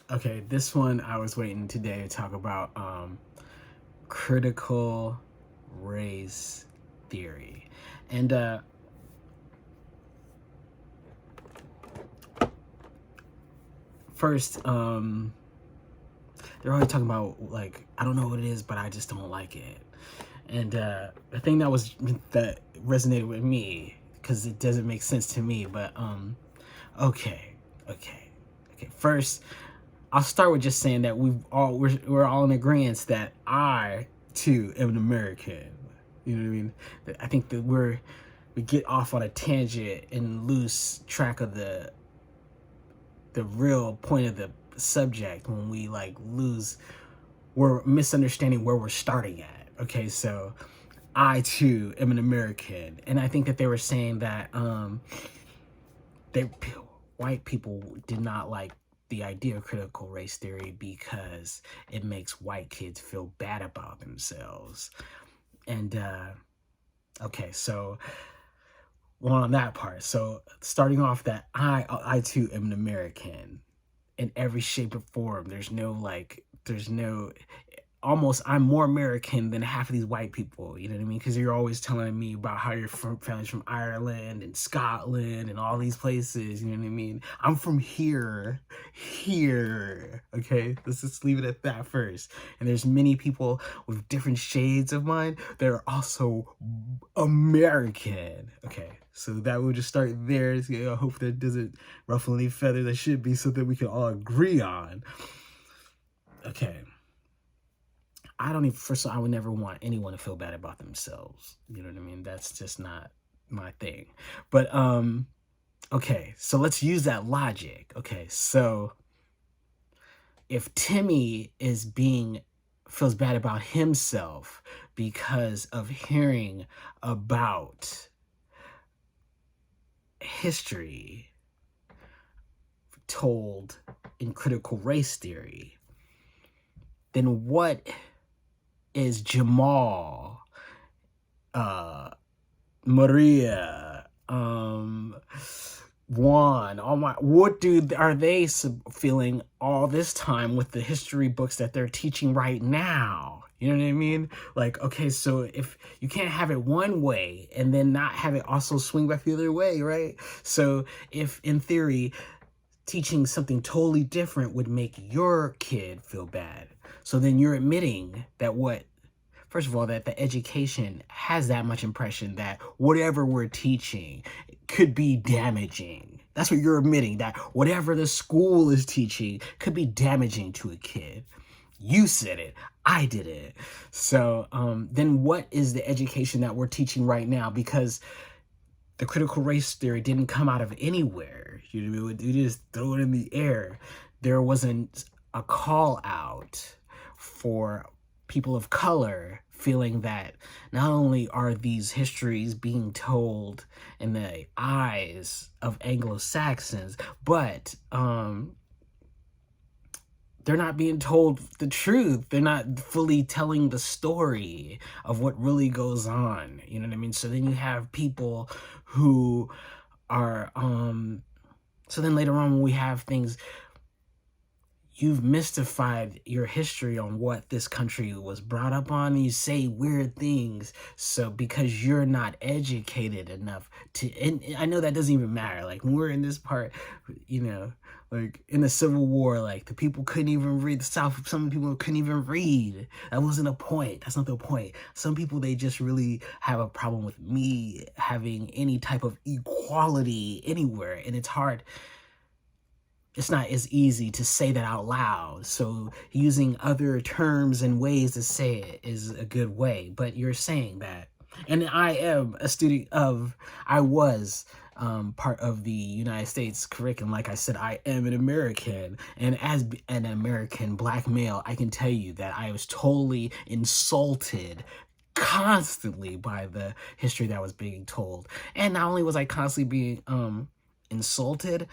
Okay, this one I was waiting today to talk about critical race theory. And first, they're always talking about, like, I don't know what it is, but I just don't like it. And the thing that resonated with me, because it doesn't make sense to me, but okay, okay, okay. First, I'll start with just saying that we're all in agreement that I too am an American. You know what I mean? I think that we get off on a tangent and lose track of the real point of the subject when we we're misunderstanding where we're starting at. Okay, so I too am an American, and I think that they were saying that they white people did not like the idea of critical race theory because it makes white kids feel bad about themselves. And okay, so well, on that part. So starting off that I too am an American in every shape or form. There's no almost I'm more American than half of these white people. You know what I mean? Because you're always telling me about how your family's from Ireland and Scotland and all these places. You know what I mean? I'm from here. Okay, let's just leave it at that first. And there's many people with different shades of mine that are also American. Okay, so that will just start there. I hope that doesn't ruffle any feathers. That should be something we can all agree on. Okay. I don't even, first of all, I would never want anyone to feel bad about themselves. You know what I mean? That's just not my thing. But, okay, so let's use that logic. Okay, so if Timmy feels bad about himself because of hearing about history told in critical race theory, then what is Jamal, Maria, Juan, are they feeling all this time with the history books that they're teaching right now? You know what I mean? Like, okay, so if you can't have it one way and then not have it also swing back the other way, right? So if in theory teaching something totally different would make your kid feel bad, so then you're admitting that first of all, that the education has that much impression that whatever we're teaching could be damaging. That's what you're admitting, that whatever the school is teaching could be damaging to a kid. You said it. I did it. So then what is the education that we're teaching right now? Because the critical race theory didn't come out of anywhere. You just throw it in the air. There wasn't a call out for people of color feeling that not only are these histories being told in the eyes of Anglo-Saxons, but they're not being told the truth. They're not fully telling the story of what really goes on. You know what I mean? So then you have people who are so then later on when we have things, you've mystified your history on what this country was brought up on, and you say weird things so because you're not educated enough to, and I know that doesn't even matter. Like when we're in this part, you know, like in the Civil War, like the people couldn't even read, the South, some people couldn't even read. That wasn't a point. That's not the point. Some people, they just really have a problem with me having any type of equality anywhere, and it's not as easy to say that out loud. So using other terms and ways to say it is a good way. But you're saying that. And I am a student I was part of the United States curriculum. Like I said, I am an American. And as an American black male, I can tell you that I was totally insulted constantly by the history that was being told. And not only was I constantly being insulted,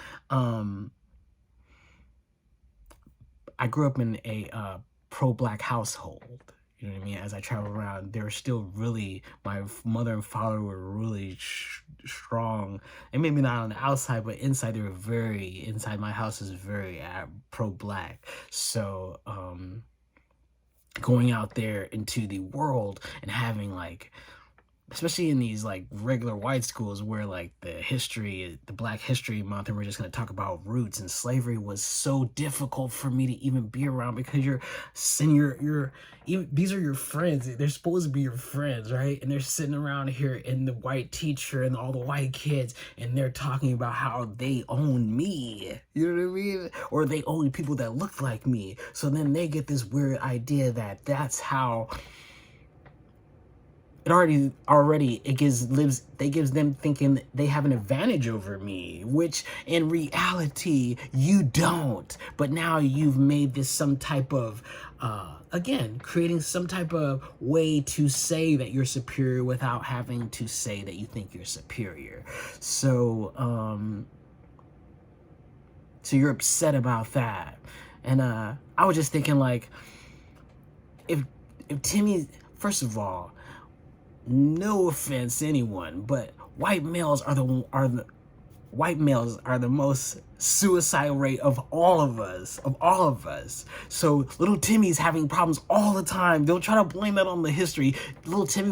I grew up in a pro-black household. You know what I mean? As I travel around, they're still really, my mother and father were really strong. And maybe not on the outside, but inside they were very, inside my house is very pro-black. So, going out there into the world and having like, especially in these like regular white schools where like the Black History Month, and we're just going to talk about roots and slavery, was so difficult for me to even be around, because these are your friends. They're supposed to be your friends, right? And they're sitting around here, and the white teacher and all the white kids, and they're talking about how they own me. You know what I mean? Or they own people that look like me. So then they get this weird idea that that's how it already it gives them thinking they have an advantage over me, which in reality you don't. But now you've made this some type of again, creating some type of way to say that you're superior without having to say that you think you're superior. So so you're upset about that. And I was just thinking, like, if Timmy, first of all, no offense to anyone, but white males are the most suicidal rate of all of us. So little Timmy's having problems all the time. Don't try to blame that on the history. Little Timmy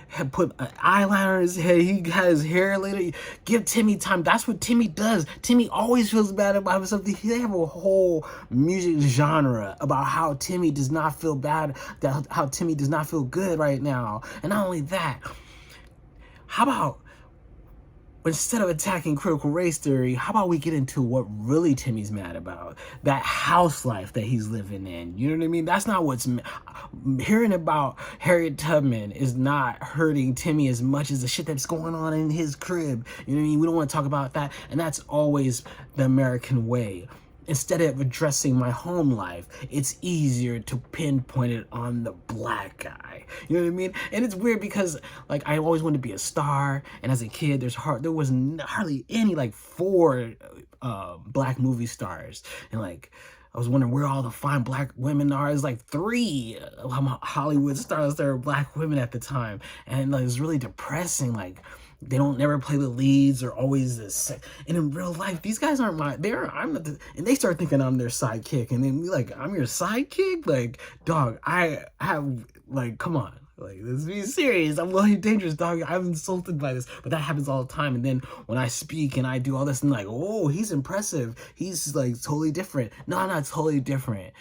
had put an eyeliner on his head. He got his hair later. Give Timmy time. That's what Timmy does. Timmy always feels bad about himself. They have a whole music genre about how Timmy does not feel bad, how Timmy does not feel good right now. And not only that, how about, instead of attacking critical race theory, how about we get into what really Timmy's mad about? That house life that he's living in. You know what I mean? That's not what's... Hearing about Harriet Tubman is not hurting Timmy as much as the shit that's going on in his crib. You know what I mean? We don't want to talk about that. And that's always the American way. Instead of addressing my home life, it's easier to pinpoint it on the black guy. You know what I mean? And it's weird because, like, I always wanted to be a star, and as a kid, there was hardly any, like, 4 black movie stars, and like, I was wondering where all the fine black women are. It's like 3 Hollywood stars that were black women at the time, and like, it was really depressing. Like, they don't never play the leads, or always this. And in real life, these guys aren't and they start thinking I'm their sidekick, and then we like, I'm your sidekick? Like, dog, I have, like, come on. Like, let's be serious. I'm really dangerous, dog. I'm insulted by this. But that happens all the time. And then when I speak and I do all this, and like, oh, he's impressive. He's like totally different. No, I'm not totally different.